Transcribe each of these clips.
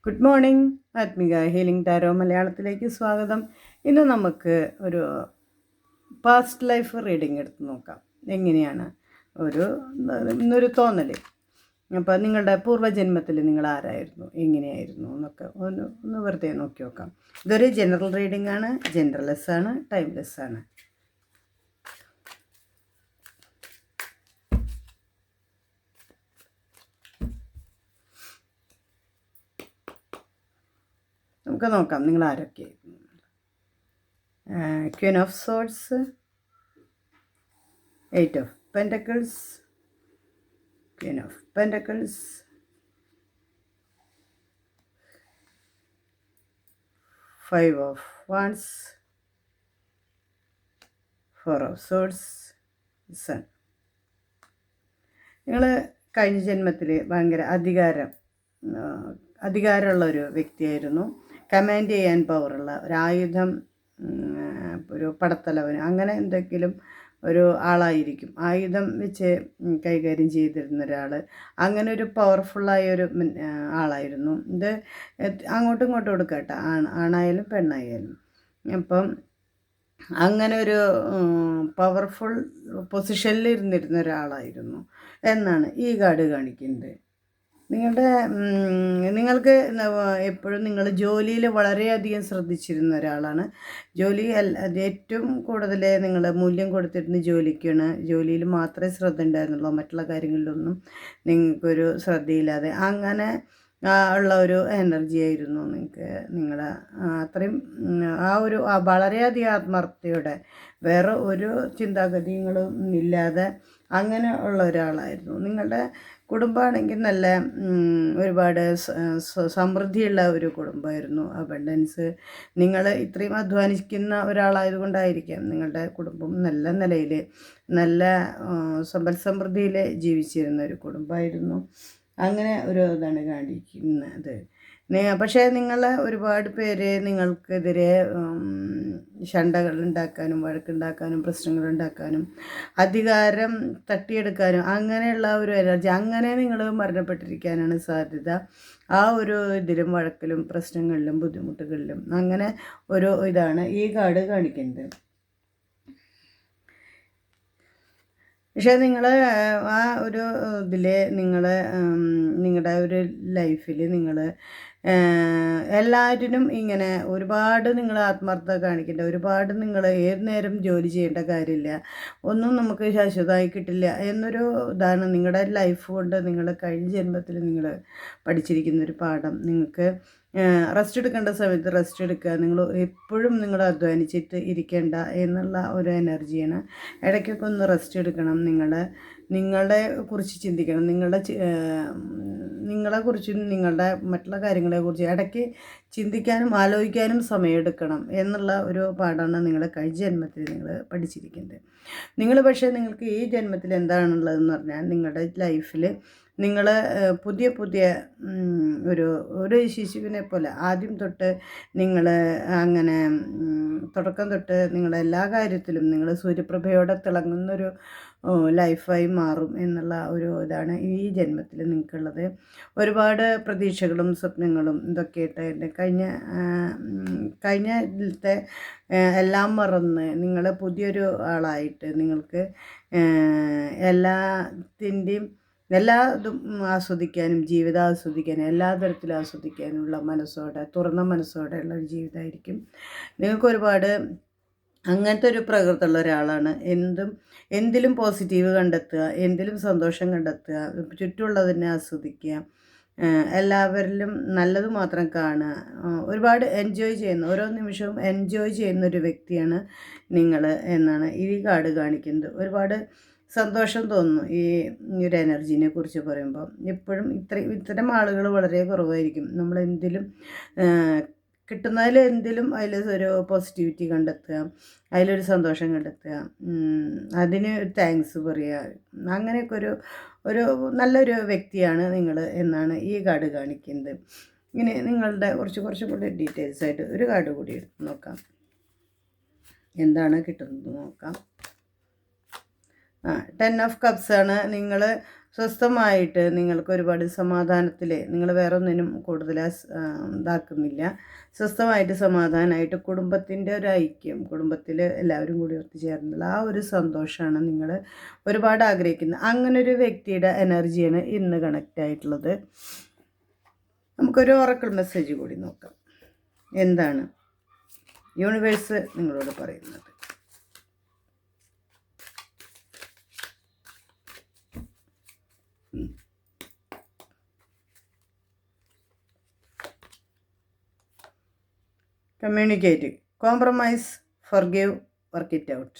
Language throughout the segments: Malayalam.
Good morning. Athmika healing tarot മലയാളത്തിലേക്ക് സ്വാഗതം. ഇന്ന് നമുക്ക് ഒരു പാസ്റ്റ് ലൈഫ് റീഡിംഗ് എടുത്ത് നോക്കാം. എങ്ങനെയാണ് ഇന്നൊരു തോന്നൽ. അപ്പോൾ നിങ്ങളുടെ പൂർവ്വജന്മത്തിൽ നിങ്ങൾ ആരായിരുന്നു, എങ്ങനെയായിരുന്നു എന്നൊക്കെ ഒന്ന് വെറുതെ നോക്കി നോക്കാം. ഇതൊരു ജനറൽ റീഡിംഗ് ആണ്, ജനറൽലെസ് ആണ്, ടൈംലെസ് ആണ്. നമുക്ക് നോക്കാം നിങ്ങൾ ആരൊക്കെയായിരുന്നു. Queen of swords, 8 of pentacles, queen of pentacles, 5 of wands, 4 of swords, sun. നിങ്ങൾ കഴിഞ്ഞ ജന്മത്തിൽ ഭയങ്കര അധികാരമുള്ള ഒരു വ്യക്തിയായിരുന്നു. കമാൻഡ് ചെയ്യാൻ പവറുള്ള ഒരായുധം, ഒരു പടത്തലവന് അങ്ങനെ എന്തെങ്കിലും ഒരു ആളായിരിക്കും. ആയുധം വെച്ച് കൈകാര്യം ചെയ്തിരുന്ന ഒരാൾ, അങ്ങനെ ഒരു പവർഫുള്ളായ ഒരു ആളായിരുന്നു. ഇത് അങ്ങോട്ടും ഇങ്ങോട്ടും കൊടുക്കട്ടെ, ആണായാലും പെണ്ണായാലും. അപ്പം അങ്ങനെ ഒരു പവർഫുൾ പൊസിഷനിൽ ഇരുന്നിരുന്ന ഒരാളായിരുന്നു എന്നാണ് ഈ കാർഡ് കാണിക്കുന്നത്. നിങ്ങൾക്ക് എപ്പോഴും നിങ്ങൾ ജോലിയിൽ വളരെയധികം ശ്രദ്ധിച്ചിരുന്ന ഒരാളാണ്. ഏറ്റവും കൂടുതൽ നിങ്ങൾ മൂല്യം കൊടുത്തിരുന്ന ജോലിക്കാണ്. ജോലിയിൽ മാത്രമേ ശ്രദ്ധ ഉണ്ടായിരുന്നുള്ളൂ, മറ്റുള്ള കാര്യങ്ങളിലൊന്നും നിങ്ങൾക്കൊരു ശ്രദ്ധയില്ലാതെ അങ്ങനെ ഉള്ള ഒരു എനർജി ആയിരുന്നു നിങ്ങൾക്ക്. നിങ്ങളുടെ അത്രയും വളരെയധികം ആത്മാർത്ഥതയോടെ വേറെ ഒരു ചിന്താഗതികളും ഇല്ലാതെ അങ്ങനെ ഉള്ള ഒരാളായിരുന്നു. നിങ്ങളുടെ കുടുംബമാണെങ്കിൽ നല്ല ഒരുപാട് സമൃദ്ധിയുള്ള ഒരു കുടുംബമായിരുന്നു. അബണ്ടൻസ്. നിങ്ങൾ ഇത്രയും അധ്വാനിക്കുന്ന ഒരാളായതുകൊണ്ടായിരിക്കാം നിങ്ങളുടെ കുടുംബം നല്ല നിലയിൽ, നല്ല സമ്പൽ സമൃദ്ധിയിൽ ജീവിച്ചിരുന്ന ഒരു കുടുംബമായിരുന്നു. അങ്ങനെ ഒരു ഇതാണ് കാണിക്കുന്നത്. പക്ഷേ നിങ്ങൾ ഒരുപാട് പേര് നിങ്ങൾക്കെതിരെ ശണ്ടകൾ ഉണ്ടാക്കാനും വഴക്കുണ്ടാക്കാനും പ്രശ്നങ്ങളുണ്ടാക്കാനും അധികാരം തട്ടിയെടുക്കാനും അങ്ങനെയുള്ള ഒരു എനർജി, അങ്ങനെ നിങ്ങൾ മരണപ്പെട്ടിരിക്കാനാണ് സാധ്യത. ആ ഒരു ഇതിലും വഴക്കിലും പ്രശ്നങ്ങളിലും ബുദ്ധിമുട്ടുകളിലും അങ്ങനെ ഒരു ഇതാണ് ഈ കാർഡ് കാണിക്കുന്നത്. പക്ഷേ നിങ്ങൾ ആ ഒരു ഇതിൽ നിങ്ങളുടെ ഒരു ലൈഫിൽ നിങ്ങൾ എല്ലാവരിനും ഇങ്ങനെ ഒരുപാട് നിങ്ങൾ ആത്മാർത്ഥത കാണിക്കേണ്ട, ഒരുപാട് നിങ്ങൾ ഏത് നേരം ജോലി ചെയ്യേണ്ട കാര്യമില്ല, ഒന്നും നമുക്ക് ശാശ്വതമായി കിട്ടില്ല എന്നൊരു ഇതാണ് നിങ്ങളുടെ ലൈഫ് കൊണ്ട് നിങ്ങൾ കഴിഞ്ഞ ജന്മത്തിൽ നിങ്ങൾ പഠിച്ചിരിക്കുന്നൊരു പാഠം. നിങ്ങൾക്ക് റെസ്റ്റ് എടുക്കേണ്ട സമയത്ത് റെസ്റ്റ് എടുക്കുക, നിങ്ങൾ എപ്പോഴും നിങ്ങൾ അധ്വാനിച്ചിട്ട് ഇരിക്കേണ്ട എന്നുള്ള ഒരു എനർജിയാണ്. ഇടയ്ക്കൊക്കെ ഒന്ന് റെസ്റ്റ് എടുക്കണം. നിങ്ങളെ കുറിച്ച് ചിന്തിക്കണം, നിങ്ങളെക്കുറിച്ചും നിങ്ങളുടെ മറ്റുള്ള കാര്യങ്ങളെക്കുറിച്ച് ഇടയ്ക്ക് ചിന്തിക്കാനും ആലോചിക്കാനും സമയമെടുക്കണം എന്നുള്ള ഒരു പാഠമാണ് നിങ്ങൾ കഴിഞ്ഞ ജന്മത്തിൽ നിങ്ങൾ പഠിച്ചിരിക്കുന്നത്. പക്ഷേ നിങ്ങൾക്ക് ഈ ജന്മത്തിൽ എന്താണുള്ളതെന്ന് പറഞ്ഞാൽ നിങ്ങളുടെ ലൈഫിൽ നിങ്ങൾ പുതിയ ഒരു ശിശുവിനെ പോലെ ആദ്യം തൊട്ട് നിങ്ങൾ അങ്ങനെ തുടക്കം തൊട്ട് നിങ്ങളെല്ലാ കാര്യത്തിലും നിങ്ങൾ സൂര്യപ്രഭയോടെ തിളങ്ങുന്നൊരു ലൈഫായി മാറും എന്നുള്ള ഒരു ഇതാണ് ഈ ജന്മത്തിൽ നിങ്ങൾക്കുള്ളത്. ഒരുപാട് പ്രതീക്ഷകളും സ്വപ്നങ്ങളും ഇതൊക്കെയായിട്ട് എൻ്റെ കഴിഞ്ഞത്തെ എല്ലാം മറന്ന് നിങ്ങൾ പുതിയൊരു ആളായിട്ട് നിങ്ങൾക്ക് എല്ലാ ഇതും ആസ്വദിക്കാനും ജീവിതം ആസ്വദിക്കാനും എല്ലാ തരത്തിലും ആസ്വദിക്കാനുള്ള തുറന്ന മനസ്സോടെയുള്ള ഒരു ജീവിതമായിരിക്കും. നിങ്ങൾക്ക് ഒരുപാട് അങ്ങനത്തെ ഒരു പ്രകൃതമുള്ള ഒരാളാണ്. എന്തിലും പോസിറ്റീവ് കണ്ടെത്തുക, എന്തിലും സന്തോഷം കണ്ടെത്തുക, ചുറ്റുമുള്ളതിനെ ആസ്വദിക്കുക, എല്ലാവരിലും നല്ലത് മാത്രം കാണുക, ഒരുപാട് എൻജോയ് ചെയ്യുന്ന, ഓരോ നിമിഷവും എൻജോയ് ചെയ്യുന്ന ഒരു വ്യക്തിയാണ് നിങ്ങൾ എന്നാണ് ഈ കാർഡ് കാണിക്കുന്നത്. ഒരുപാട് സന്തോഷം തോന്നുന്നു ഈ ഒരു എനർജീനെ കുറിച്ച് പറയുമ്പോൾ. എപ്പോഴും ഇത്തരം ആളുകൾ വളരെ കുറവായിരിക്കും. നമ്മളെന്തിലും എന്തിലും അതിൽ ഒരു പോസിറ്റിവിറ്റി കണ്ടെത്തുക, അതിലൊരു സന്തോഷം കണ്ടെത്തുക, അതിന് താങ്ക്സ് പറയുക, അങ്ങനെയൊക്കെ ഒരു നല്ലൊരു വ്യക്തിയാണ് നിങ്ങൾ എന്നാണ് ഈ കാർഡ് കാണിക്കുന്നത്. ഇനി നിങ്ങളുടെ കുറച്ചും കൂടി ഡീറ്റെയിൽസ് ആയിട്ട് ഒരു കാർഡ് കൂടി എടുത്ത് നോക്കാം, എന്താണ് കിട്ടുന്നത് നോക്കാം. 10 ഓഫ് കപ്സ് ആണ്. നിങ്ങൾ സ്വസ്ഥമായിട്ട് നിങ്ങൾക്ക് ഒരുപാട് സമാധാനത്തിൽ നിങ്ങൾ വേറെ ഒന്നിനും കൂടുതൽ ഇതാക്കുന്നില്ല. സ്വസ്ഥമായിട്ട് സമാധാനമായിട്ട് കുടുംബത്തിൻ്റെ ഒരു ഐക്യം, കുടുംബത്തിൽ എല്ലാവരും കൂടി ഒത്തുചേർന്നുള്ള ആ ഒരു സന്തോഷമാണ് നിങ്ങൾ ഒരുപാട് ആഗ്രഹിക്കുന്നത്. അങ്ങനൊരു വ്യക്തിയുടെ എനർജിയാണ് ഇന്ന് കണക്റ്റ് ആയിട്ടുള്ളത്. നമുക്കൊരു ഒറക്കിൾ മെസ്സേജ് കൂടി നോക്കാം. എന്താണ് യൂണിവേഴ്സ് നിങ്ങളോട് പറയുന്നത്? Communicate, compromise, forgive, work it out.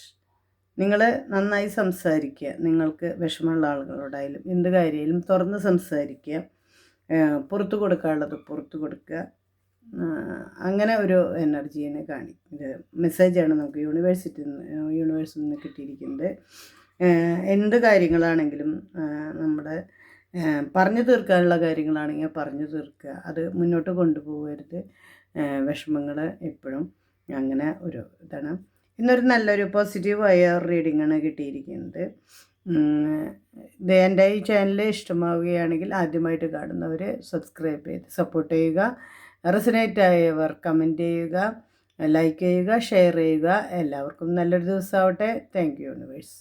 നിങ്ങൾ നന്നായി സംസാരിക്കുക. നിങ്ങൾക്ക് വിഷമമുള്ള ആളുകളോടായാലും എന്ത് കാര്യമായാലും തുറന്ന് സംസാരിക്കുക. പുറത്തു കൊടുക്കാനുള്ളത് പുറത്തു കൊടുക്കുക. അങ്ങനെ ഒരു എനർജീനെ ഇത് മെസ്സേജാണ് നമുക്ക് യൂണിവേഴ്സിൽ നിന്ന് കിട്ടിയിരിക്കുന്നത്. എന്ത് കാര്യങ്ങളാണെങ്കിലും നമ്മുടെ പറഞ്ഞു തീർക്കാനുള്ള കാര്യങ്ങളാണെങ്കിൽ പറഞ്ഞു തീർക്കുക. അത് മുന്നോട്ട് കൊണ്ടുപോകരുത്. വിഷമങ്ങൾ എപ്പോഴും അങ്ങനെ ഒരു ഇതാണ്. ഇന്നൊരു നല്ലൊരു പോസിറ്റീവായ റീഡിങ്ങാണ് കിട്ടിയിരിക്കുന്നത്. എൻ്റെ ഈ ചാനൽ ഇഷ്ടമാവുകയാണെങ്കിൽ ആദ്യമായിട്ട് കാണുന്നവർ സബ്സ്ക്രൈബ് ചെയ്ത് സപ്പോർട്ട് ചെയ്യുക. റെസനേറ്റ് ആയവർ കമൻറ്റ് ചെയ്യുക, ലൈക്ക് ചെയ്യുക, ഷെയർ ചെയ്യുക. എല്ലാവർക്കും നല്ലൊരു ദിവസമാവട്ടെ. Thank you universe.